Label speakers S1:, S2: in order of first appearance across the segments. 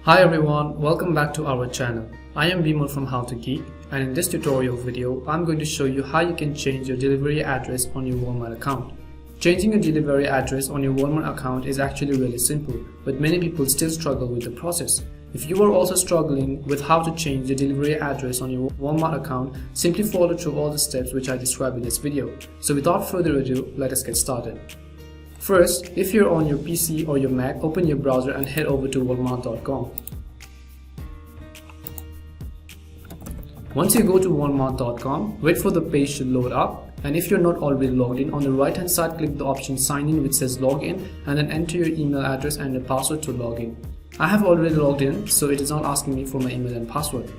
S1: Hi everyone, welcome back to our channel. I am Bimal from How to Geek, and in this tutorial video, I'm going to show you how you can change your delivery address on your Walmart account. Changing your delivery address on your Walmart account is actually really simple, but many people still struggle with the process. If you are also struggling with how to change the delivery address on your Walmart account, simply follow through all the steps which I describe in this video. So without further ado, let us get started. First, if you're on your PC or your Mac, open your browser and head over to walmart.com. Once you go to walmart.com, wait for the page to load up, and if you're not already logged in, on the right hand side click the option sign in which says login, and then enter your email address and the password to log in. I have already logged in, so it is not asking me for my email and password.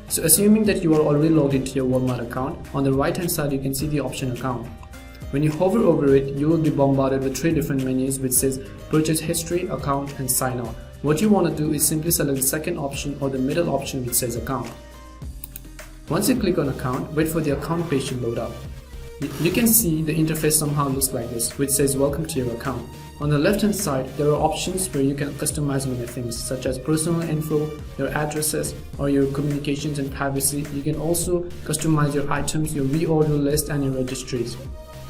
S1: So assuming that you are already logged into your Walmart account, on the right hand side you can see the option account. When you hover over it, you will be bombarded with 3 different menus which says purchase history, account and sign out. What you want to do is simply select the second option or the middle option which says account. Once you click on account, wait for the account page to load up. You can see the interface somehow looks like this, which says welcome to your account. On the left hand side, there are options where you can customize many things such as personal info, your addresses or your communications and privacy. You can also customize your items, your reorder list and your registries.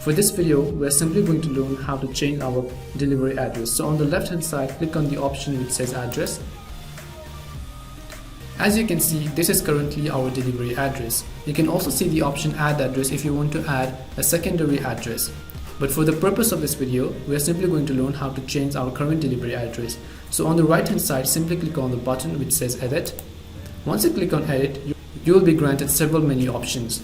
S1: For this video, we are simply going to learn how to change our delivery address. So on the left hand side, click on the option which says address. As you can see, this is currently our delivery address. You can also see the option add address if you want to add a secondary address. But for the purpose of this video, we are simply going to learn how to change our current delivery address. So on the right hand side, simply click on the button which says edit. Once you click on edit, you will be granted several menu options.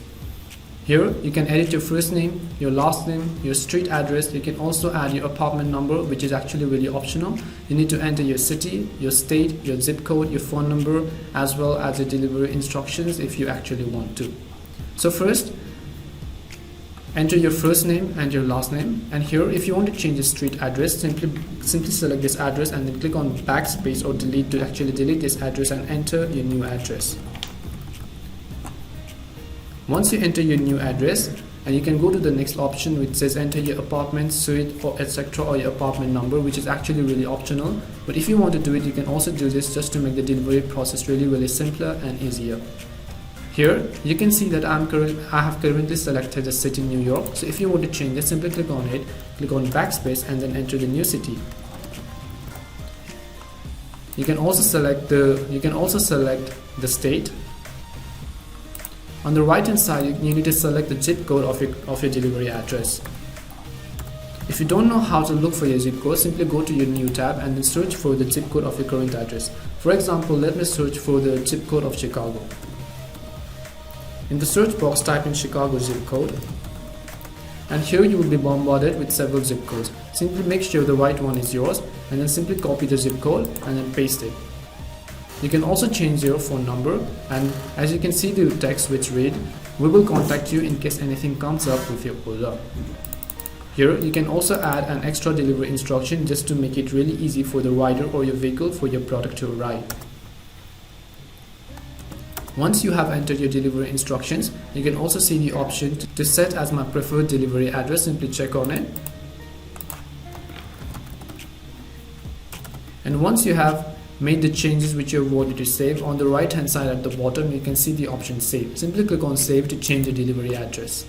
S1: Here, you can edit your first name, your last name, your street address. You can also add your apartment number, which is actually really optional. You need to enter your city, your state, your zip code, your phone number, as well as the delivery instructions if you actually want to. So first, enter your first name and your last name. And here, if you want to change the street address, simply select this address and then click on backspace or delete to actually delete this address and enter your new address. Once you enter your new address, and you can go to the next option which says enter your apartment, suite or etc. or your apartment number, which is actually really optional. But if you want to do it, you can also do this just to make the delivery process really simpler and easier. Here you can see that I have currently selected the city New York. So if you want to change it, simply click on it, click on backspace and then enter the new city. You can also select the state. On the right hand side, you need to select the zip code of your delivery address. If you don't know how to look for your zip code, simply go to your new tab and then search for the zip code of your current address. For example, let me search for the zip code of Chicago. In the search box, type in Chicago zip code. And here you will be bombarded with several zip codes. Simply make sure the right one is yours and then simply copy the zip code and then paste it. You can also change your phone number, and as you can see the text which read, we will contact you in case anything comes up with your order. Here you can also add an extra delivery instruction just to make it really easy for the rider or your vehicle for your product to arrive. Once you have entered your delivery instructions, you can also see the option to set as my preferred delivery address. Simply check on it. And once you have made the changes which you have wanted to save, on the right hand side at the bottom you can see the option save. Simply click on save to change the delivery address.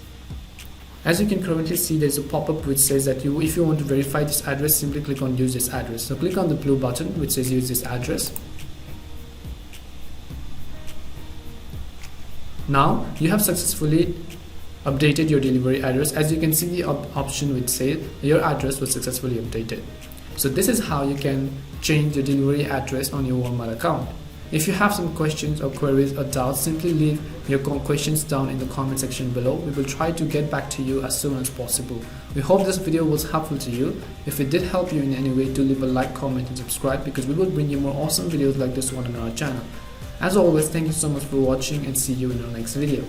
S1: As you can currently see, there is a pop-up which says that if you want to verify this address, simply click on use this address. So click on the blue button which says use this address. Now you have successfully updated your delivery address. As you can see the option which says your address was successfully updated. So this is how you can change the delivery address on your Walmart account. If you have some questions or queries or doubts, simply leave your questions down in the comment section below. We will try to get back to you as soon as possible. We hope this video was helpful to you. If it did help you in any way, do leave a like, comment and subscribe, because we will bring you more awesome videos like this one on our channel. As always, thank you so much for watching and see you in our next video.